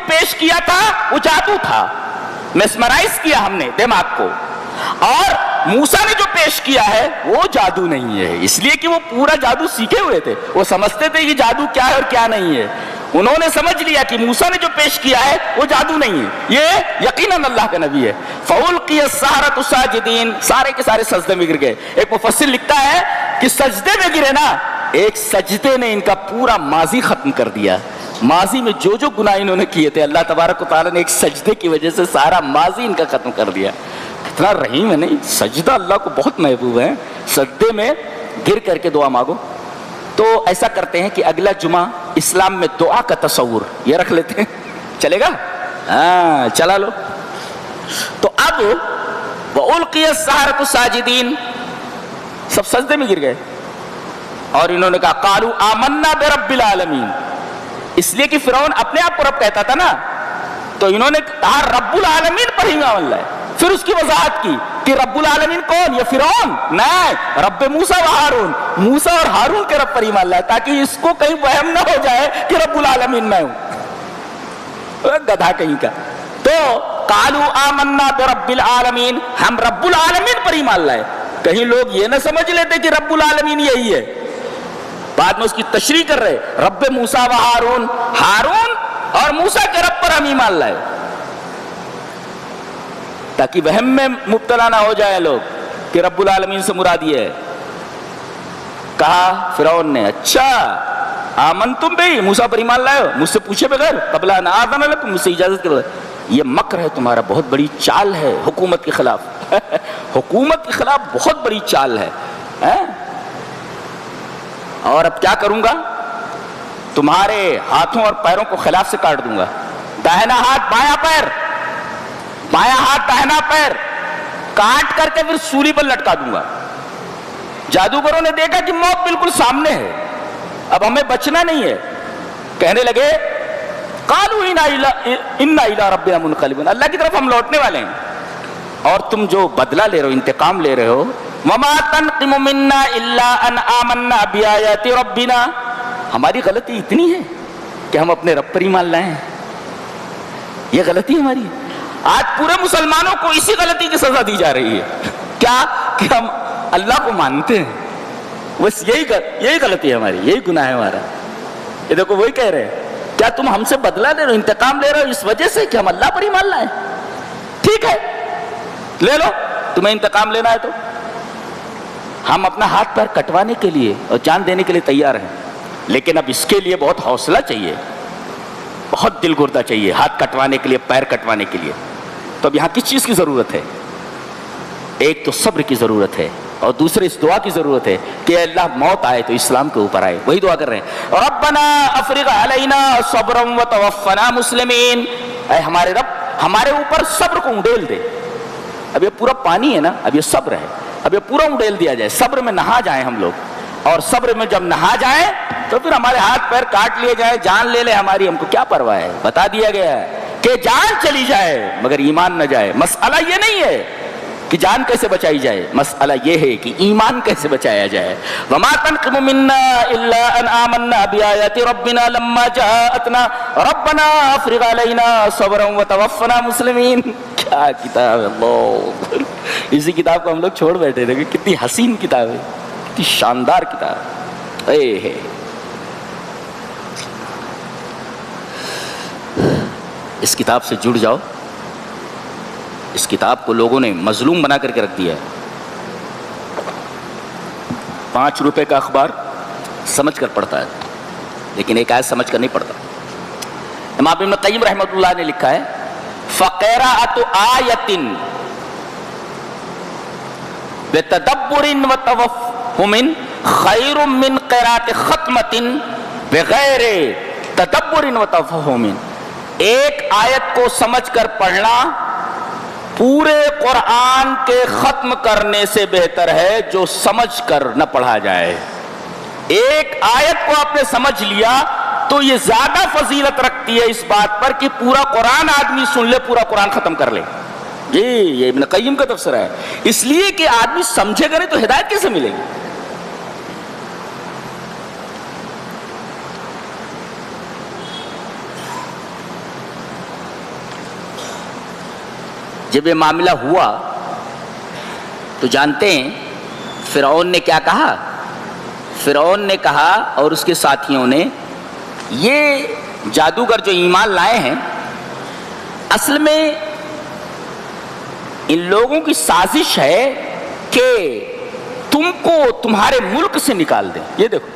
پیش کیا تھا وہ جادو تھا، میسمرائز کیا ہم نے دماغ کو، اور موسیٰ نے جو پیش کیا ہے وہ جادو نہیں ہے، اس لیے کہ وہ پورا جادو سیکھے ہوئے تھے، وہ سمجھتے تھے کہ جادو کیا ہے اور کیا نہیں ہے، انہوں نے سمجھ لیا کہ موسیٰ نے جو پیش کیا ہے وہ جادو نہیں ہے، یہ یقیناً اللہ کا نبی ہے۔ فَأُلْقِيَ السَّحَرَةُ سَاجِدِينَ، سارے کے سارے سجدے میں گر گئے۔ ایک مفسر لکھتا ہے کہ سجدے میں گرے نا، ایک سجدے نے ان کا پورا ماضی ختم کر دیا، ماضی میں جو جو گناہ انہوں نے کیے تھے اللہ تبارک و تعالیٰ نے ایک سجدے کی وجہ سے سارا ماضی ان کا ختم کر دیا۔ کتنا رحیم ہے نہیں، سجدہ اللہ کو بہت محبوب ہے، سجدے میں گر کر کے دعا مانگو۔ تو ایسا کرتے ہیں کہ اگلا جمعہ اسلام میں دعا کا تصور یہ رکھ لیتے ہیں، چلے گا؟ ہاں چلا لو۔ تو اب وَأُلْقِيَ السَّحَرَةُ سَاجِدِينَ، سب سجدے میں گر گئے، اور انہوں نے کہا قَالُوا آمَنَّا بِرَبِّ الْعَالَمِينَ، اس لیے کہ فرعون اپنے آپ کو رب کہتا تھا نا، تو انہوں نے کہا رب العالمین پر ہی ایمان لائے۔ پھر اس کی وضاحت کی کہ رب العالمین کون؟ یہ فرعون نہیں، رب موسیٰ و ہارون، موسیٰ اور ہارون کے رب پر ایمان لائے، تاکہ اس کو کہیں وہم نہ ہو جائے کہ رب العالمین میں ہوں، گدھا کہیں کا۔ تو قالوا آمنا برب العالمین، ہم رب العالمین پر ایمان لائے، کہیں لوگ یہ نہ سمجھ لیتے کہ رب العالمین یہی ہے، بعد میں اس کی تشریح کر رہے رب موسیٰ و ہارون، ہارون اور موسیٰ کے رب پر ہم ایمان لائے، تاکہ وہم میں مبتلا نہ ہو جائے لوگ کہ رب العالمین سے مراد یہ ہے۔ کہا فرعون نے اچھا آمن تم بھی موسیٰ پر ایمان لائے ہو مجھ سے پوچھے بغیر، قبل ان آذن لکم، مجھ سے اجازت کے بغیر، یہ مکر ہے تمہارا، بہت بڑی چال ہے حکومت کے خلاف حکومت کے خلاف بہت بڑی چال ہے، اور اب کیا کروں گا، تمہارے ہاتھوں اور پیروں کو خلاف سے کاٹ دوں گا، داہنا ہاتھ بایاں پیر، بایاں ہاتھ داہنا پیر، کاٹ کر کے پھر سولی پر لٹکا دوں گا۔ جادوگروں نے دیکھا کہ موت بالکل سامنے ہے، اب ہمیں بچنا نہیں ہے، کہنے لگے قالوا انا الی ربنا منقلبون، اللہ کی طرف ہم لوٹنے والے ہیں، اور تم جو بدلہ لے رہے ہو، انتقام لے رہے ہو، وما تنقم منا الا ان آمنا بآیات ربنا، ہماری غلطی اتنی ہے کہ ہم اپنے رب پر ایمان لائے ہیں، یہ غلطی ہماری ہے۔ آج پورے مسلمانوں کو اسی غلطی کی سزا دی جا رہی ہے، کیا کہ ہم اللہ کو مانتے ہیں، بس یہی غلطی ہے ہماری، یہی گناہ ہے ہمارا۔ یہ دیکھو وہی کہہ رہے ہیں، کیا تم ہم سے بدلہ لے رہے ہو، انتقام لے رہے ہو اس وجہ سے کہ ہم اللہ پر ایمان لائیں؟ ٹھیک ہے لے لو، تمہیں انتقام لینا ہے تو ہم اپنا ہاتھ پیر کٹوانے کے لیے اور جان دینے کے لیے تیار ہیں، لیکن اب اس کے لیے بہت حوصلہ چاہیے، بہت دل گردہ چاہیے ہاتھ کٹوانے کے لیے، پیر کٹوانے کے لیے۔ تو اب یہاں کس چیز کی ضرورت ہے؟ ایک تو صبر کی ضرورت ہے، اور دوسرے اس دعا کی ضرورت ہے کہ اللہ موت آئے تو اسلام کے اوپر آئے، وہی دعا کر رہے ہیں، ربنا افرغ علینا صبرا وتوفنا مسلمین، اے ہمارے رب ہمارے اوپر صبر کو اونڈیل دے۔ اب یہ پورا پانی ہے نا، اب یہ صبر ہے، اب یہ پورا اونڈیل دیا جائے، صبر میں نہا جائیں ہم لوگ، اور صبر میں جب نہا جائیں تو پھر ہمارے ہاتھ پیر کاٹ لیے جائیں، جان لے لے ہماری، ہم کو کیا پرواہ ہے، بتا دیا گیا ہے کہ جان چلی جائے مگر ایمان نہ جائے۔ مسئلہ یہ نہیں ہے کہ جان کیسے بچائی جائے، مسئلہ یہ ہے کہ ایمان کیسے بچایا جائے۔ وما تنقم منا الا ان آمنا بآیات ربنا لما جاءتنا ربنا افرغ علینا صبرا وتوفنا مسلمین۔ کیا کتاب ہے، اللہ، اسی کتاب کو ہم لوگ چھوڑ بیٹھے تھے، کتنی حسین کتاب ہے، کتنی شاندار کتاب ہے۔ اس کتاب سے جڑ جاؤ، اس کتاب کو لوگوں نے مظلوم بنا کر کے رکھ دیا ہے، 5 روپے کا اخبار سمجھ کر پڑھتا ہے، لیکن ایک آیت سمجھ کر نہیں پڑھتا۔ امام ابن قیم رحمۃ اللہ نے لکھا ہے فقراءۃ آیۃ بتدبر وتفہم خیر من قراءۃ ختمۃ بغیر تدبر وتفہم، ایک آیت کو سمجھ کر پڑھنا پورے قرآن کے ختم کرنے سے بہتر ہے جو سمجھ کر نہ پڑھا جائے۔ ایک آیت کو آپ نے سمجھ لیا تو یہ زیادہ فضیلت رکھتی ہے اس بات پر کہ پورا قرآن آدمی سن لے، پورا قرآن ختم کر لے۔ یہ ابن قیم کا تفسیر ہے، اس لیے کہ آدمی سمجھے گا نہیں تو ہدایت کیسے ملے گی؟ جب یہ معاملہ ہوا تو جانتے ہیں فرعون نے کیا کہا؟ فرعون نے کہا اور اس کے ساتھیوں نے، یہ جادوگر جو ایمان لائے ہیں اصل میں ان لوگوں کی سازش ہے کہ تم کو تمہارے ملک سے نکال دیں۔ یہ دیکھو،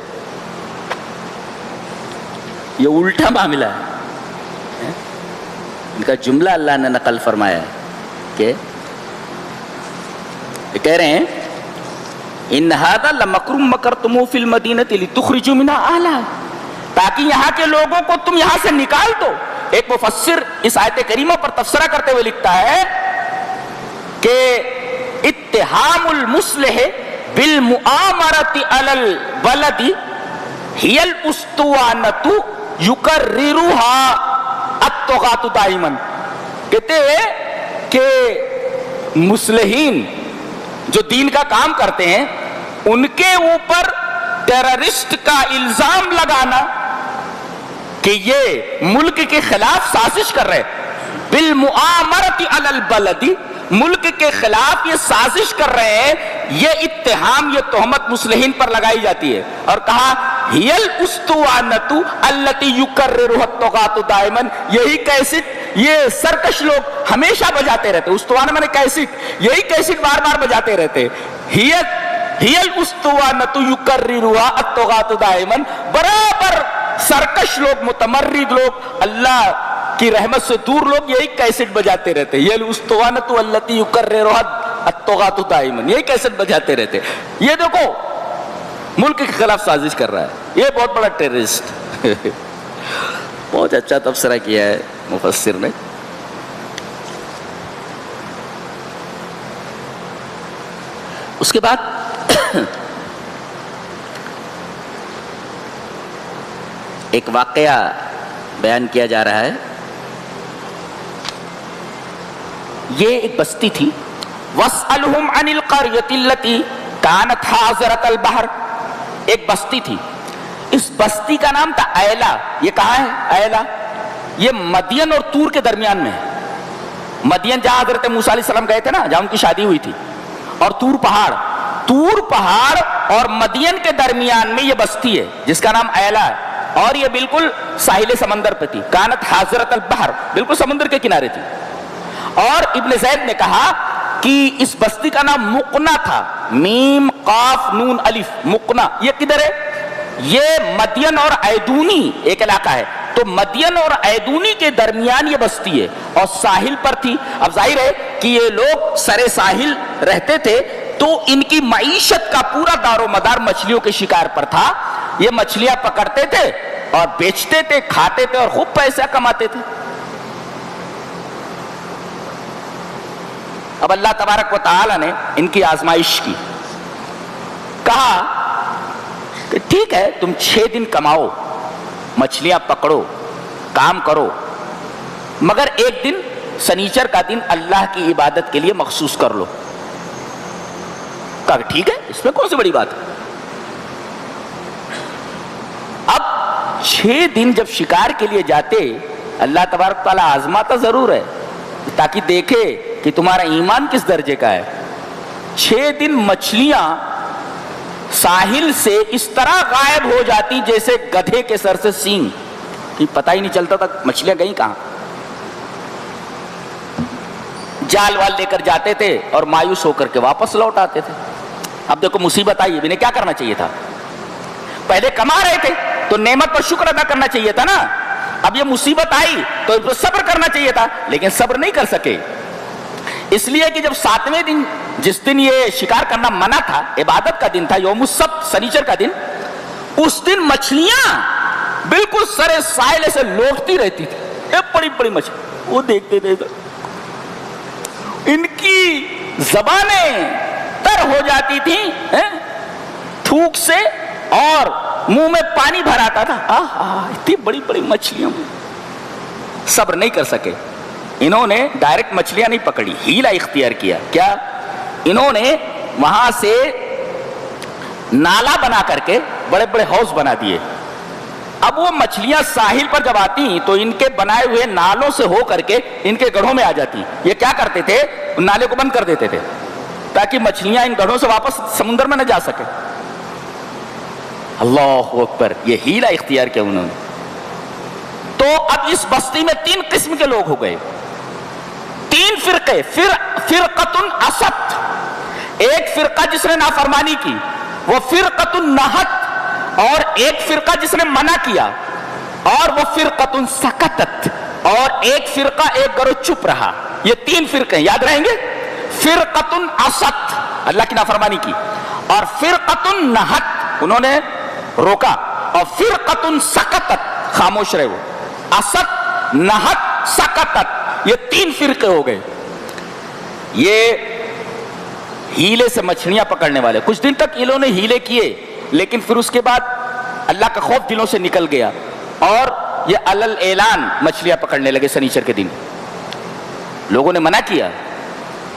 یہ الٹا معاملہ ہے۔ ان کا جملہ اللہ نے نقل فرمایا ہے کہ کہہ رہے ہیں ان ھذا لمکر مکرتموہ فی المدینہ لتخرجوا منھا اہلھا، تاکہ یہاں کے لوگوں کو تم یہاں سے نکال دو۔ ایک مفسر اس آیت کریمہ پر تفسیرہ کرتے ہوئے لکھتا ہے کہ اتہام المصلح بالمؤامرۃ علی البلد ہی الاسطوانۃ یکررھا الطغاة دائما۔ کہتے ہیں کہ مصلحین جو دین کا کام کرتے ہیں ان کے اوپر ٹیررسٹ کا الزام لگانا کہ یہ ملک کے خلاف سازش کر رہے، بالمؤامرۃ علی البلد، ملک کے خلاف یہ سازش کر رہے ہیں، یہ اتہام، یہ تہمت مصلحین پر لگائی جاتی ہے۔ اور کہا ہی الاسطوانۃ التی یکررھا الطغاة دائما، یہی کیسٹ یہ سرکش لوگ ہمیشہ بجاتے رہتے، استوانہ میں کیسٹ، یہی کیسٹ بار بار بجاتے رہتے، ہی الاسطوانۃ یکررھا الطغاة دائما، برابر سرکش لوگ، متمرد لوگ، اللہ کی رحمت سے دور لوگ یہی کیسٹ بجاتے رہتے، یہ الاسطوانۃ التی یکررھا الطغاة دائما، یہی کیسٹ بجاتے رہتے۔ یہ دیکھو ملک کے خلاف سازش کر رہا ہے، یہ بہت بڑا ٹیررسٹ۔ بہت اچھا تبصرہ کیا ہے مفسر نے۔ اس کے بعد ایک واقعہ بیان کیا جا رہا ہے۔ یہ ایک بستی تھی، وَاسْأَلْهُمْ عَنِ الْقَرْيَةِ الَّتِي كَانَتْ حَاضِرَةَ الْبَحْرِ، ایک بستی تھی، اس بستی کا نام تھا ایلا۔ یہ کہاں ہے ایلا؟ یہ مدین اور تور کے درمیان میں ہے۔ مدین جہاں حضرت موسیٰ علیہ السلام گئے تھے نا، جہاں ان کی شادی ہوئی تھی، اور تور پہاڑ اور مدین کے درمیان میں یہ بستی ہے جس کا نام ایلا ہے، اور یہ بالکل ساحل سمندر پہ تھی۔ کانت حاضرۃ البحر، بالکل سمندر کے کنارے تھی۔ اور ابن زید نے کہا کہ اس بستی کا نام مقنا تھا، میم قاف نون الف، مقنا۔ یہ کدھر ہے؟ یہ مدین اور ایدونی ایک علاقہ ہے، تو مدین اور ایدونی کے درمیان یہ بستی ہے اور ساحل پر تھی۔ اب ظاہر ہے کہ یہ لوگ سرے ساحل رہتے تھے، تو ان کی معیشت کا پورا دار و مدار مچھلیوں کے شکار پر تھا۔ یہ مچھلیاں پکڑتے تھے اور بیچتے تھے، کھاتے تھے اور خوب پیسہ کماتے تھے۔ اب اللہ تبارک و تعالی نے ان کی آزمائش کی، کہا کہ ٹھیک ہے تم 6 دن کماؤ، مچھلیاں پکڑو، کام کرو، مگر ایک دن سنیچر کا دن اللہ کی عبادت کے لیے مخصوص کر لو۔ کہا کہ ٹھیک ہے، اس میں کون سی بڑی بات ہے۔ اب 6 دن جب شکار کے لیے جاتے، اللہ تبارک تعالیٰ آزماتا ضرور ہے تاکہ دیکھے کہ تمہارا ایمان کس درجے کا ہے۔ 6 دن مچھلیاں ساحل سے اس طرح غائب ہو جاتی جیسے گدھے کے سر سے سینگ، کہ پتہ ہی نہیں چلتا تھا مچھلیاں گئیں کہاں۔ جال وال لے کر جاتے تھے اور مایوس ہو کر کے واپس لوٹ آتے تھے۔ اب دیکھو مصیبت آئی، انہیں کیا کرنا چاہیے تھا؟ پہلے کما رہے تھے تو نعمت پر شکر ادا کرنا چاہیے تھا نا۔ اب یہ مصیبت آئی تو صبر کرنا چاہیے تھا، لیکن صبر نہیں کر سکے، اس لیے کہ جب 7ویں دن، جس دن یہ شکار کرنا منع تھا، عبادت کا دن تھا، یوم السبت، سنیچر کا دن، اس دن مچھلیاں بالکل سرے ساحل سے لوٹتی رہتی تھی، بڑی بڑی مچھلی، وہ دیکھتے تھے ان کی زبانیں تر ہو جاتی تھیں تھوک سے اور منہ میں پانی بھر آتا تھا۔ اتنی بڑی بڑی مچھلیاں، صبر نہیں کر سکے، انہوں نے ڈائریکٹ مچھلیاں نہیں پکڑی، ہیلا اختیار کیا۔ کیا؟ انہوں نے وہاں سے نالا بنا کر کے بڑے بڑے ہاؤس بنا دیے، اب وہ مچھلیاں ساحل پر جب آتی تو ان کے بنائے ہوئے نالوں سے ہو کر کے ان کے گڑھوں میں آ جاتی. یہ کیا کرتے تھے؟ نالے کو بند کر دیتے تھے تاکہ مچھلیاں ان گڑھوں سے واپس سمندر میں نہ جا سکے. اللہ اکبر، یہ ہیلا اختیار کیا انہوں نے. تو اب اس بستی میں 3 قسم کے لوگ ہو گئے، 3 فرقے. فرقۃ اسد، ایک فرقہ جس نے نافرمانی کی، وہ فرقۃ نہت، اور ایک فرقہ جس نے منع کیا، اور وہ فرقۃ سکتت، اور ایک فرقہ ایک گروہ چپ رہا. یہ 3 فرقے یاد رہیں گے. فرقۃ اسد، اللہ کی نافرمانی کی، اور فرقۃ نہت، انہوں نے روکا، اور فرقۃ سکتت، خاموش رہے. وہ اسد، نہت، سکتت، یہ 3 فرقے ہو گئے. یہ ہیلے سے مچھلیاں پکڑنے والے. کچھ دن تک انہوں نے ہیلے کیے، لیکن پھر اس کے بعد اللہ کا خوف دلوں سے نکل گیا اور یہ علل اعلان مچھلیاں پکڑنے لگے. سنیچر کے دن لوگوں نے منع کیا.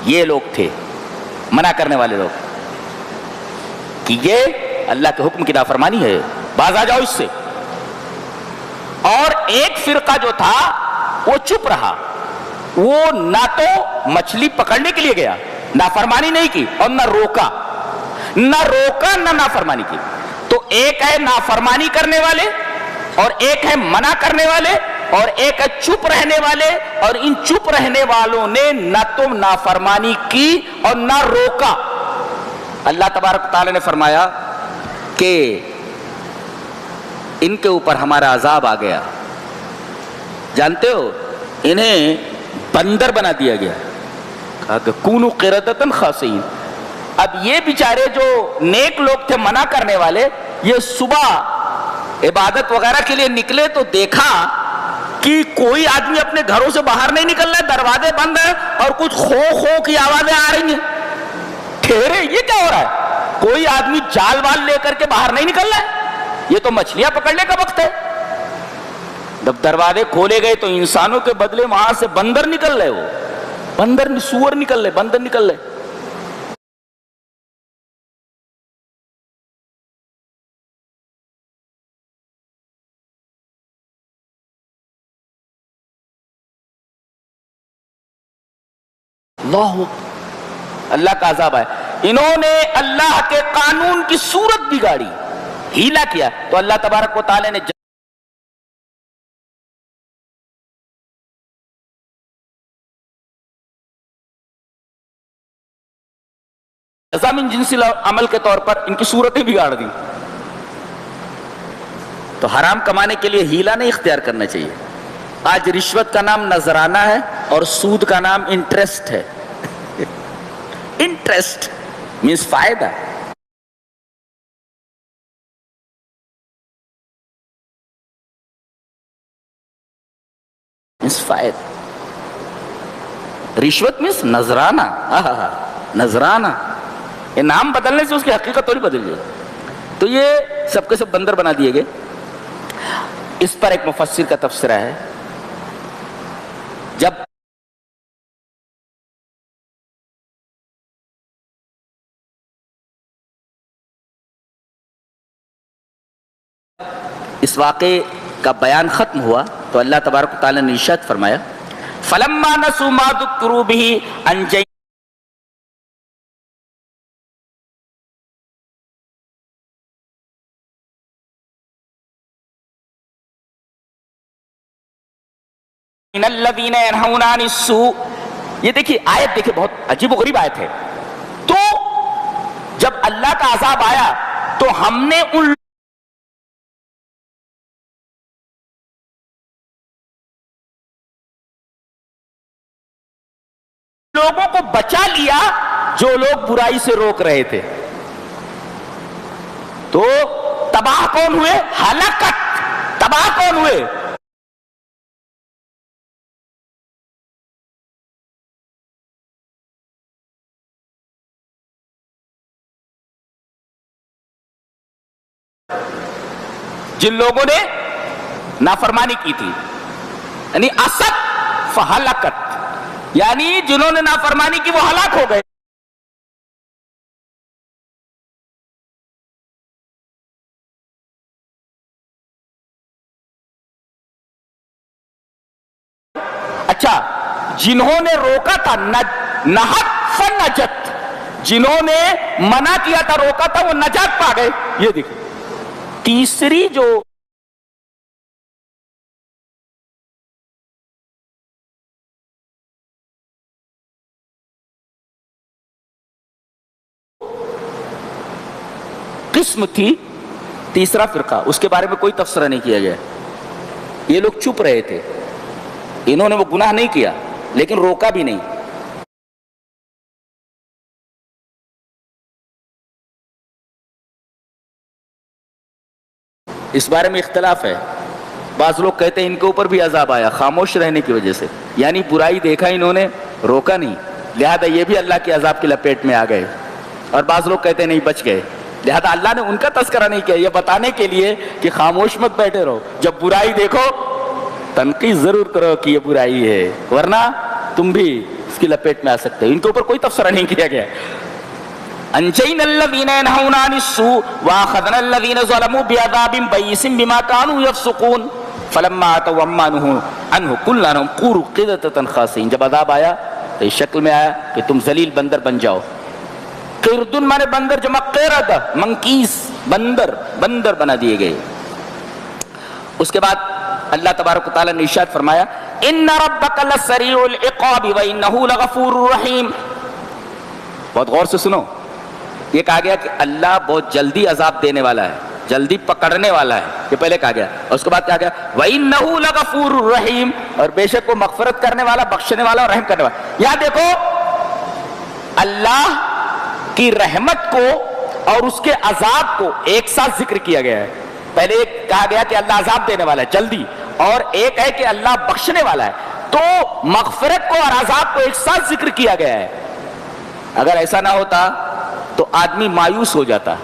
یہ لوگ تھے منع کرنے والے لوگ کہ یہ اللہ کے حکم کی نافرمانی ہے، باز آ جاؤ اس سے. اور ایک فرقہ جو تھا وہ چپ رہا. وہ نہ تو مچھلی پکڑنے کے لیے گیا، نافرمانی نہیں کی، اور نہ روکا نہ نافرمانی کی. تو ایک ہے نافرمانی کرنے والے، اور ایک ہے منع کرنے والے، اور ایک ہے چپ رہنے والے. اور ان چپ رہنے والوں نے نہ تو نافرمانی کی اور نہ روکا. اللہ تبارک تعالی نے فرمایا کہ ان کے اوپر ہمارا عذاب آ گیا. جانتے ہو انہیں بندر بنا دیا گیا، کہا کہ کونوا قردۃ خاسئین. اب یہ بیچارے جو نیک لوگ تھے منع کرنے والے، یہ صبح عبادت وغیرہ کے لیے نکلے تو دیکھا کہ کوئی آدمی اپنے گھروں سے باہر نہیں نکل رہا ہے، دروازے بند ہیں اور کچھ خو خو کی آوازیں آ رہی ہیں. ٹھہرے، یہ کیا ہو رہا ہے؟ کوئی آدمی جال وال لے کر کے باہر نہیں نکل رہا ہے، یہ تو مچھلیاں پکڑنے کا وقت ہے. جب دروازے کھولے گئے تو انسانوں کے بدلے وہاں سے بندر نکل رہے، وہ بندر سور نکل رہے، بندر نکل رہے. اللہ کا عذاب ہے. انہوں نے اللہ کے قانون کی صورت بگاڑی، ہیلا کیا، تو اللہ تبارک و تعالی نے جزا من جنس عمل کے طور پر ان کی صورتیں بگاڑ دی. تو حرام کمانے کے لیے ہیلا نہیں اختیار کرنا چاہیے. آج رشوت کا نام نذرانہ ہے اور سود کا نام انٹرسٹ ہے. انٹرسٹ مینس فائدہ. فائدہ. رشوت مینس نذرانہ. نذرانہ، یہ نام بدلنے سے اس کی حقیقت تھوڑی بدل جائے. تو یہ سب کے سب بندر بنا دیے گئے. اس پر ایک مفسر کا تفسیرہ ہے. جب اس واقعے کا بیان ختم ہوا تو اللہ تبارک و تعالی نے ارشاد فرمایا فَلَمَّا نَسُوا مَا ذُكِّرُوا بِهِ أَنجَيْنَا الَّذِينَ يَنْهَوْنَ عَنِ السُّوءِ. یہ دیکھیے آیت، دیکھیے بہت عجیب و غریب آیت ہے. تو جب اللہ کا عذاب آیا تو ہم نے ان لوگوں کو بچا لیا جو لوگ برائی سے روک رہے تھے. تو تباہ کون ہوئے؟ ہلاکت. تباہ کون ہوئے؟ جن لوگوں نے نافرمانی کی تھی، یعنی اسد فہلاکت، یعنی جنہوں نے نافرمانی کی وہ ہلاک ہو گئے. جنہوں نے روکا تھا نہت فنجت، جنہوں نے منع کیا تھا روکا تھا وہ نجات پا گئے. یہ دیکھیں تیسری جو قسم تھی، تیسرا فرقہ، اس کے بارے میں کوئی تبصرہ نہیں کیا گیا. یہ لوگ چپ رہے تھے، انہوں نے وہ گناہ نہیں کیا لیکن روکا بھی نہیں. اس بارے میں اختلاف ہے. بعض لوگ کہتے ہیں ان کے اوپر بھی عذاب آیا خاموش رہنے کی وجہ سے، یعنی برائی دیکھا انہوں نے روکا نہیں، لہذا یہ بھی اللہ کے عذاب کی لپیٹ میں آ گئے. اور بعض لوگ کہتے ہیں نہیں بچ گئے، لہذا اللہ نے ان کا تذکرہ نہیں کیا، یہ بتانے کے لیے کہ خاموش مت بیٹھے رہو، جب برائی دیکھو تنقید ضرور کرو کہ یہ برائی ہے، ورنہ تم بھی اس کی لپیٹ میں آ سکتے ہو. ان کے اوپر کوئی تبصرہ نہیں کیا گیا. انجینا الذین ینہون عن السوء واخذنا الذین ظلموا بعذاب بئیس بما كانوا یفسقون فلما اتوا عما نہوا عنہ قلنا لهم كونوا قردة خاسئین. جب عذاب آیا تو اس شکل میں آیا کہ تم ذلیل بندر بن جاؤ. قردن مانے بندر، جمع قردہ منکیس، بندر بنا دیے گئے. اس کے بعد اللہ تبارک و تعالیٰ نے ارشاد فرمایا ان ربک لسریع العقاب وانہ لغفور رحیم. بہت غور سے سنو، یہ کہا گیا کہ اللہ بہت جلدی عذاب دینے والا ہے، جلدی پکڑنے والا ہے، یہ پہلے کہا گیا. اور اس کے بعد کہا گیا وانہ لغفور رحیم، اور بے شک وہ مغفرت کرنے والا، بخشنے والا اور رحم کرنے والا. یہاں دیکھو اللہ کی رحمت کو اور اس کے عذاب کو ایک ساتھ ذکر کیا گیا ہے. پہلے ایک کہا گیا کہ اللہ عذاب دینے والا ہے جلدی، اور ایک ہے کہ اللہ بخشنے والا ہے. تو مغفرت کو اور عذاب کو ایک ساتھ ذکر کیا گیا ہے. اگر ایسا نہ ہوتا تو آدمی مایوس ہو جاتا،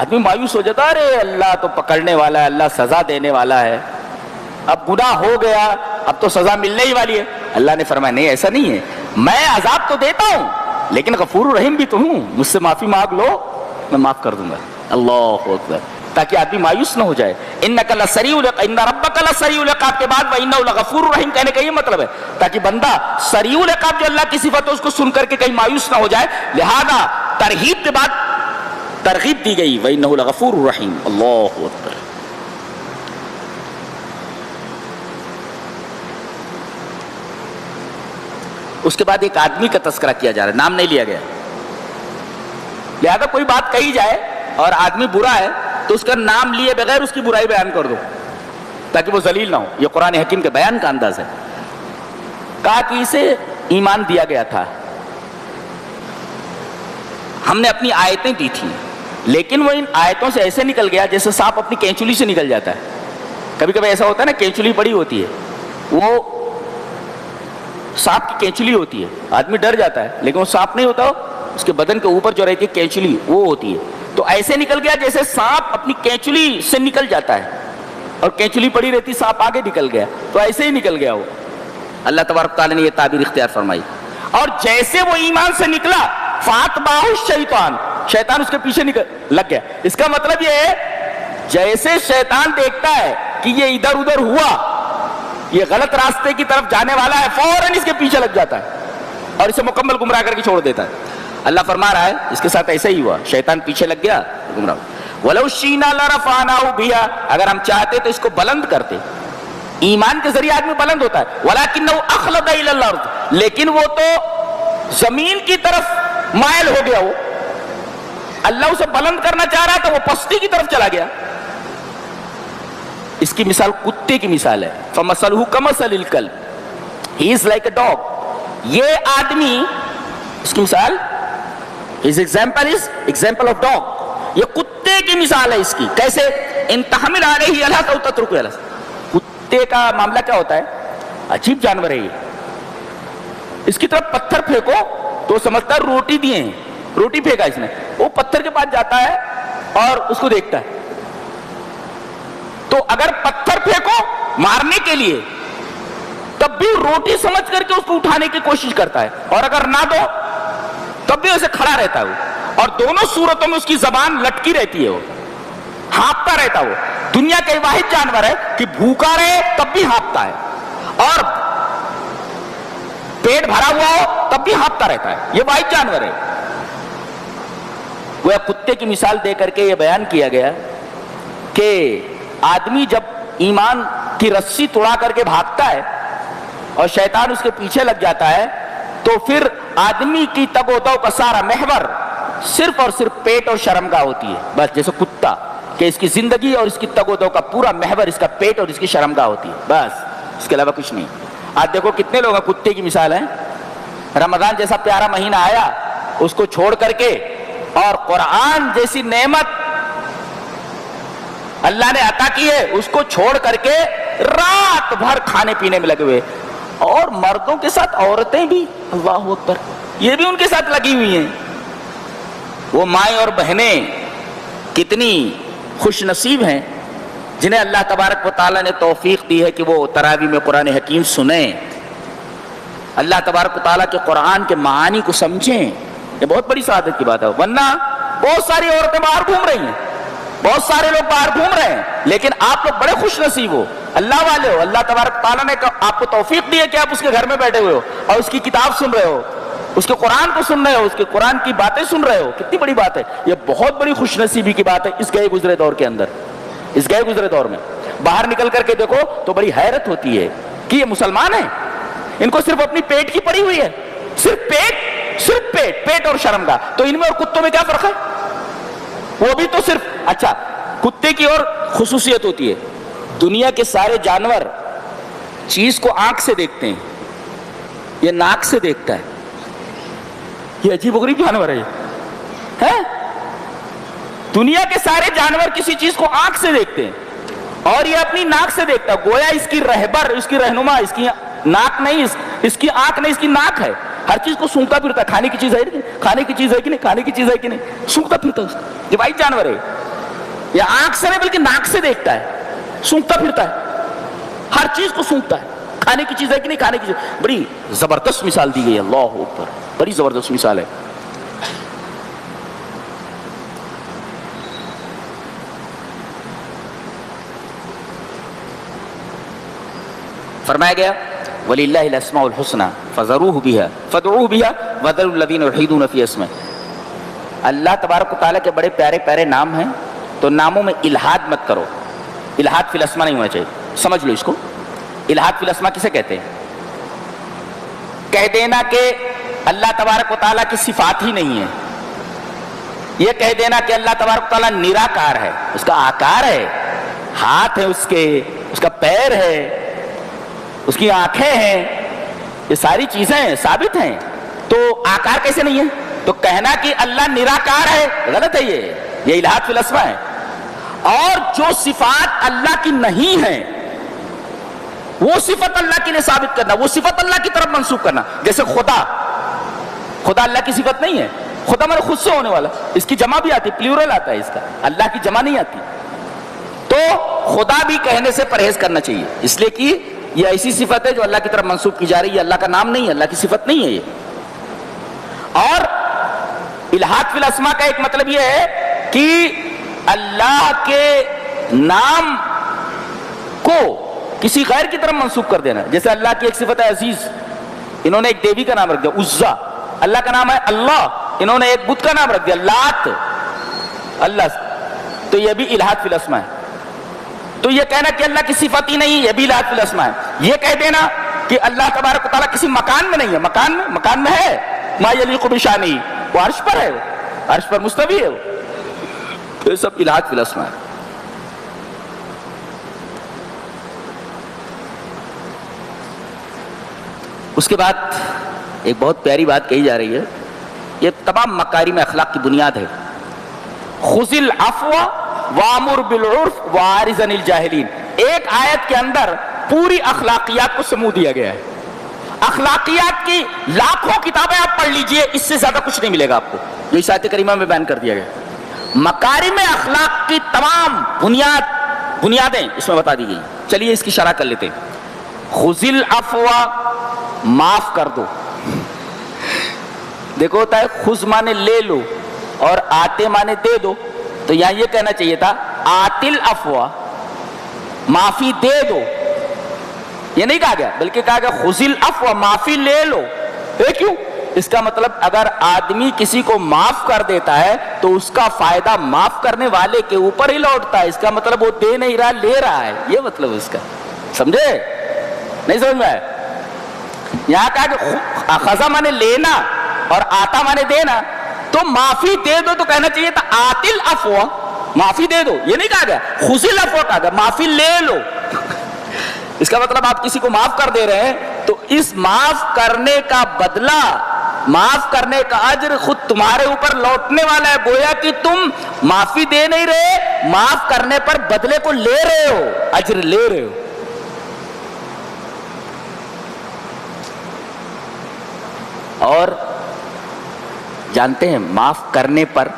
ارے اللہ تو پکڑنے والا ہے، اللہ سزا دینے والا ہے، اب گناہ ہو گیا اب تو سزا ملنے ہی والی ہے. اللہ نے فرمایا نہیں، ایسا نہیں ہے، میں عذاب تو دیتا ہوں لیکن غفور رحیم بھی تو ہوں، مجھ سے معافی مانگ لو میں معاف کر دوں گا. اللہ اکبر، تاکہ آدمی مایوس نہ ہو جائے. انک لسریع ان ربک لسریع العقاب کے بعد وانہ لغفور رحیم کہنے کا یہ مطلب ہے تاکہ بندہ سریع العقاب جو اللہ کی صفت ہے اس کو سن کر کے کہیں مایوس نہ ہو جائے. لہذا ترغیب کے بعد ترغیب دی گئی وانہ لغفور رحیم. اللہ اکبر. اس کے بعد ایک آدمی کا تذکرہ کیا جا رہا ہے، نام نہیں لیا گیا. لہذا کوئی بات کہی جائے اور آدمی برا ہے تو اس کا نام لیے بغیر اس کی برائی بیان کر دو تاکہ وہ ذلیل نہ ہو. یہ قرآن حکیم کے بیان کا انداز ہے. کہا کہ اسے ایمان دیا گیا تھا، ہم نے اپنی آیتیں دی تھی، لیکن وہ ان آیتوں سے ایسے نکل گیا جیسے سانپ اپنی کینچلی سے نکل جاتا ہے. کبھی کبھی ایسا ہوتا ہے نا، کینچلی بڑی ہوتی ہے، وہ سانپ کی کینچلی ہوتی ہے، آدمی ڈر جاتا ہے لیکن وہ سانپ نہیں ہوتا، اس کے بدن کے اوپر جو رہتی ہے کینچلی وہ ہوتی ہے. تو ایسے نکل گیا جیسے سانپ اپنی کینچلی سے نکل جاتا ہے، اور کینچلی پڑی رہتی سانپ آگے نکل گیا، تو ایسے ہی نکل گیا وہ. اللہ تبارک تعالیٰ نے یہ تعبیر اختیار فرمائی. اور جیسے وہ ایمان سے نکلا فاتبعہ الشیطان، شیطان اس کے پیچھے لگ گیا. اس کا مطلب یہ ہے جیسے شیطان دیکھتا ہے کہ یہ ادھر ادھر ہوا، یہ غلط راستے کی طرف جانے والا ہے، فوراً اس کے پیچھے لگ جاتا ہے اور اسے مکمل گمراہ کر کے چھوڑ دیتا ہے. اللہ فرما رہا ہے اس کے ساتھ ایسا ہی ہوا، شیطان پیچھے لگ گیا، گمراہ. وَلَوْ شِئْنَا لَرَفَعْنَاهُ بِهَا، اگر ہم چاہتے تو اس کو بلند کرتے. ایمان کے ذریعے آدمی بلند ہوتا ہے. وَلَكِنَّهُ أَخْلَدَ إِلَى الْأَرْضِ، لیکن وہ تو زمین کی طرف مائل ہو گیا. وہ اللہ اسے بلند کرنا چاہ رہا تھا، وہ پستی کی طرف چلا گیا. اس کی مثال کتے کی مثال ہے. فَمَثَلُهُ كَمَثَلِ الْكَلْبِ He is like a dog. یہ آدمی، اس کی مثال His example is example of dog. یہ کتے کی مثال ہے اس کی. کیسے؟ ان تحمل علیہ یلہث او تترکہ یلہث. کتے کا معاملہ کیا ہوتا ہے؟ عجیب جانور ہے یہ. اس کی طرف پتھر پھینکو تو سمجھتا ہے روٹی دیے ہیں، روٹی پھینکا اس نے. وہ پتھر کے پاس جاتا ہے اور اس کو دیکھتا ہے. تو اگر پتھر پھینکو مارنے کے لیے تب بھی روٹی سمجھ کر کے اس کو اٹھانے کی کوشش کرتا ہے، اور اگر نہ دو تب بھی اسے کھڑا رہتا ہے وہ. اور دونوں صورتوں میں اس کی زبان لٹکی رہتی ہے، وہ ہانپتا رہتا ہے. وہ دنیا کا واحد جانور ہے کہ بھوکا رہے تب بھی ہانپتا ہے، اور وقت بھی ہانپتا رہتا ہے. یہ واحد جانور ہے. وہ کتے کی مثال دے کر کے یہ بیان کیا گیا کہ آدمی جب ایمان کی رسی توڑا کر کے بھاگتا ہے اور شیطان اس کے پیچھے لگ جاتا ہے تو پھر آدمی کی تگ و دو کا سارا محور صرف اور صرف پیٹ اور شرمگاہ ہوتی ہے. بس جیسے کتا کہ اس کی زندگی اور اس کی تگ و دو کا پورا محور اس کا پیٹ اور اس کی شرمگاہ ہوتی ہے. بس اس کے علاوہ کچھ نہیں. آج دیکھو کتنے لوگ ہیں کتے کی مثال ہیں. رمضان جیسا پیارا مہینہ آیا اس کو چھوڑ کر کے اور قرآن جیسی نعمت اللہ نے عطا کی ہے اس کو چھوڑ کر کے رات بھر کھانے پینے میں لگے ہوئے. اور مردوں کے ساتھ عورتیں بھی اللہ اکبر یہ بھی ان کے ساتھ لگی ہوئی ہیں. وہ مائیں اور بہنیں کتنی خوش نصیب ہیں جنہیں اللہ تبارک و تعالیٰ نے توفیق دی ہے کہ وہ تراویح میں قرآن حکیم سنیں, اللہ تبارک و تعالیٰ کے قرآن کے معانی کو سمجھیں. یہ بہت بڑی سعادت کی بات ہے. ورنہ بہت ساری عورتیں باہر گھوم رہی ہیں, بہت سارے لوگ باہر گھوم رہے ہیں, لیکن آپ لوگ بڑے خوش نصیب ہو, اللہ والے ہو. اللہ تبارک تعالیٰ نے آپ کو توفیق دی ہے کہ آپ اس کے گھر میں بیٹھے ہوئے ہو اور اس کی کتاب سن رہے ہو, اس کے قرآن کو سن رہے ہو, اس کے قرآن کی باتیں سن رہے ہو. کتنی بڑی بات ہے. یہ بہت بڑی خوش نصیبی کی بات ہے اس گئے گزرے دور کے اندر. اس گئے گزرے دور میں باہر نکل کر کے دیکھو تو بڑی حیرت ہوتی ہے کہ یہ مسلمان ہیں, ان کو صرف اپنی پیٹ کی پڑی ہوئی ہے, صرف پیٹ اور شرمگاہ. تو ان میں اور کتوں میں کیا فرق ہے؟ وہ بھی تو صرف اچھا کتے کی اور خصوصیت ہوتی ہے, دنیا کے سارے جانور چیز کو آنکھ سے دیکھتے ہیں, یہ ناک سے دیکھتا ہے. یہ عجیب و غریب جانور ہے. دنیا کے سارے جانور کسی چیز کو آنکھ سے دیکھتے ہیں اور یہ اپنی ناک سے دیکھتا ہے. گویا اس کی رہبر, اس کی رہنما اس کی ناک نہیں, اس کی آنکھ نہیں, اس کی ناک ہے. ہر چیز کو سونگتا پھرتا ہے. کھانے کی چیز ہے کہ نہیں, کھانے کی چیز ہے کہ نہیں, کھانے کی چیز ہے کہ نہیں, سونگتا پھرتا ہے. یہ بھائی جانور ہے. یہ آنکھ سے نہیں بلکہ ناک سے دیکھتا ہے, سونگتا پھرتا ہے, ہر چیز کو سونگتا ہے. کھانے کی چیز ہے کہ نہیں, کھانے کی چیز. بڑی زبردست مثال دی گئی ہے. اللہ اکبر, بڑی زبردست مثال ہے. فرمایا گیا وَلِلَّهِ الْأَسْمَاءُ الْحُسْنَى فَذَرُوهُ بِهَا فَادْعُوهُ بِهَا وَذَرُوا الَّذِينَ يُلْحِدُونَ فِي أَسْمَائِهِ. اللہ تبارک و تعالیٰ کے بڑے پیارے پیارے نام ہیں تو ناموں میں الحاد مت کرو. الحاد فی الاسماء نہیں ہونا چاہیے. سمجھ لو اس کو. الحاد فی الاسماء کسے کہتے ہیں؟ کہہ دینا کہ اللہ تبارک و تعالیٰ کی صفات ہی نہیں ہے, یہ کہہ دینا کہ اللہ تبارک و تعالیٰ نراکار ہے, اس کا آکار ہے, ہاتھ ہے اس کے, اس کا پیر ہے, اس کی آنکھیں ہیں, یہ ساری چیزیں ثابت ہیں. تو آکار کیسے نہیں ہے؟ تو کہنا کہ اللہ نراکار ہے غلط ہے. یہ الحاد فی الاسماء ہے. اور جو صفات اللہ کی نہیں ہیں وہ صفت اللہ کے لیے ثابت کرنا, وہ صفت اللہ کی طرف منسوب کرنا. جیسے خدا اللہ کی صفت نہیں ہے. خدا میرے خود سے ہونے والا, اس کی جمع بھی آتی, پلیورل آتا ہے اس کا, اللہ کی جمع نہیں آتی. تو خدا بھی کہنے سے پرہیز کرنا چاہیے, اس لیے کہ یہ ایسی صفت ہے جو اللہ کی طرف منسوب کی جا رہی ہے, اللہ کا نام نہیں ہے, اللہ کی صفت نہیں ہے یہ. اور الحاد فی الاسماء کا ایک مطلب یہ ہے کہ اللہ کے نام کو کسی غیر کی طرف منسوب کر دینا. جیسے اللہ کی ایک صفت ہے عزیز, انہوں نے ایک دیوی کا نام رکھ دیا عزا. اللہ کا نام ہے اللہ, انہوں نے ایک بت کا نام رکھ دیا لات اللہ. تو یہ بھی الحاد فی الاسماء ہے. تو یہ کہنا کہ اللہ کی صفت ہی نہیں, یہ بھی الحاد فی الاسماء ہے. یہ کہہ دینا کہ اللہ تبارک و تعالیٰ کسی مکان میں نہیں ہے, مکان میں ہے, ما یلیق بشانہ, وہ عرش پر ہے, عرش پر مستوی ہے. تو یہ سب الحاد فی الاسماء ہے. اس کے بعد ایک بہت پیاری بات کہی جا رہی ہے, یہ تمام مکارم اخلاق کی بنیاد ہے. خذ العفو وامر بالعرف واعرض عن الجاہلین. ایک آیت کے اندر پوری اخلاقیات کو سمو دیا گیا ہے. اخلاقیات کی لاکھوں کتابیں آپ پڑھ لیجئے, اس سے زیادہ کچھ نہیں ملے گا آپ کو, جو اس آیت کریمہ میں بیان کر دیا گیا. مکارم اخلاق کی تمام بنیادیں اس میں بتا دی گئی. چلیے اس کی شرح کر لیتے ہیں. خذ العفو, معاف کر دو. دیکھو ہوتا ہے خذ مانے لے لو اور آتے مانے دے دو, تو یہاں یہ کہنا چاہیے تھا آتل افوا, معافی دے دو. یہ نہیں کہا گیا, بلکہ کہا گیا خذ العفو, معافی لے لو. کیوں؟ اس کا مطلب اگر آدمی کسی کو معاف کر دیتا ہے تو اس کا فائدہ معاف کرنے والے کے اوپر ہی لوٹتا ہے. اس کا مطلب وہ دے نہیں رہا، لے رہا ہے، یہ مطلب اس کا. سمجھے؟ نہیں سمجھ میں؟ یہاں کہا کہ خزا مانے لینا اور آتا مانے دینا. تو معافی دے دو تو کہنا چاہیے تھا آتل افوا، معافی دے دو، یہ نہیں کہا گیا. خزل افوا کہا گیا، معافی لے لو. اس کا مطلب آپ کسی کو معاف کر دے رہے ہیں تو اس معاف کرنے کا بدلہ، معاف کرنے کا اجر خود تمہارے اوپر لوٹنے والا ہے. گویا کہ تم معافی دے نہیں رہے، معاف کرنے پر بدلے کو لے رہے ہو، اجر لے رہے ہو. اور جانتے ہیں معاف کرنے پر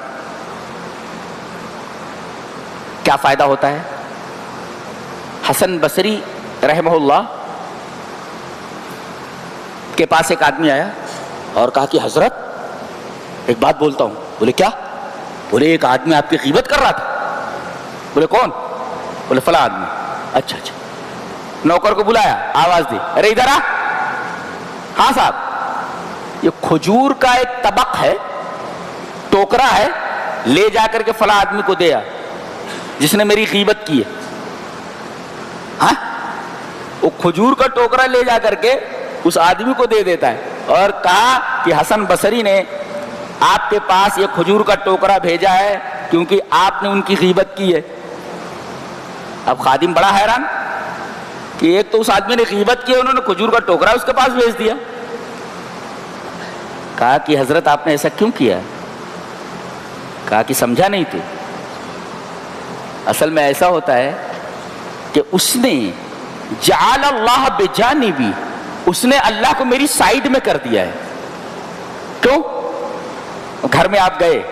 کیا فائدہ ہوتا ہے؟ حسن بصری رحمہ اللہ کے پاس ایک آدمی آیا اور کہا کہ حضرت ایک بات بولتا ہوں. بولے کیا؟ بولے ایک آدمی آپ کی غیبت کر رہا تھا. بولے کون؟ بولے فلاں آدمی. اچھا اچھا. نوکر کو بلایا، آواز دی، ارے ادھر آ. ہاں صاحب، یہ کھجور کا ایک طبق ہے، ٹوکرا ہے، لے جا کر کے فلاں آدمی کو دیا جس نے میری غیبت کی ہے. ہاں، وہ کھجور کا ٹوکرا لے جا کر کے اس آدمی کو دے دیتا ہے اور کہا کہ حسن بصری نے آپ کے پاس یہ کھجور کا ٹوکرا بھیجا ہے کیونکہ آپ نے ان کی غیبت کی ہے. اب خادم بڑا حیران کہ ایک تو اس آدمی نے غیبت کی، انہوں نے کھجور کا ٹوکرا اس کے پاس بھیج دیا. کہا کہ حضرت آپ نے ایسا کیوں کیا؟ کہا کہ سمجھا نہیں تو. اصل میں ایسا ہوتا ہے کہ اس نے جعل اللہ بجانبی، اس نے اللہ کو میری سائیڈ میں کر دیا ہے. کیوں؟ گھر میں آپ گئے،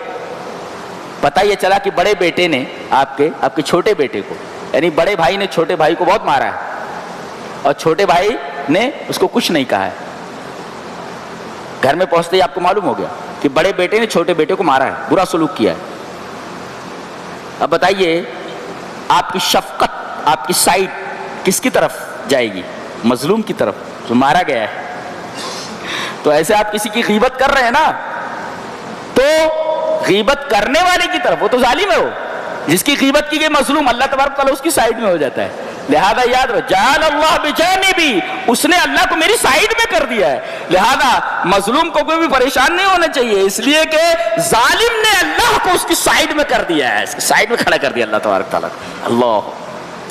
پتہ یہ چلا کہ بڑے بیٹے نے آپ کے چھوٹے بیٹے کو، یعنی بڑے بھائی نے چھوٹے بھائی کو بہت مارا ہے اور چھوٹے بھائی نے اس کو کچھ نہیں کہا ہے. گھر میں پہنچتے ہی آپ کو معلوم ہو گیا کہ بڑے بیٹے نے چھوٹے بیٹے کو مارا ہے، برا سلوک کیا ہے. اب بتائیے آپ کی شفقت، آپ کی سائٹ کس کی طرف جائے گی؟ مظلوم کی طرف جو مارا گیا ہے. تو ایسے آپ کسی کی غیبت کر رہے ہیں نا، تو غیبت کرنے والے کی طرف، وہ تو ظالم ہے، وہ جس کی غیبت کی گئی مظلوم، اللہ تبارک تعالیٰ اس کی سائڈ میں ہو جاتا ہے. لہذا یاد رہو، جعل اللہ بجانبی، اس نے اللہ کو میری سائڈ میں کر دیا ہے. لہذا مظلوم کو کوئی بھی پریشان نہیں ہونا چاہیے، اس لیے کہ ظالم نے اللہ کو اس کی سائڈ میں کر دیا ہے، اس کی سائڈ میں کھڑا کر دیا اللہ تبارک تعالیٰ. اللہ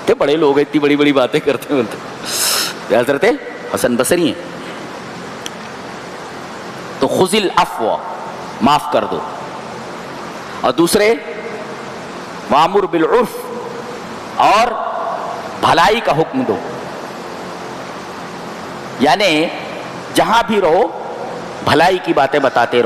کہ بڑے لوگ اتنی بڑی بڑی باتیں کرتے ہیں. حضرت حسن بصری ہیں. تو خذ العفو، معاف کر دو. اور دوسرے وامر بالعرف، اور بھلائی کا حکم دو. یعنی جہاں بھی رہو بھلائی کی باتیں بتاتے رہو.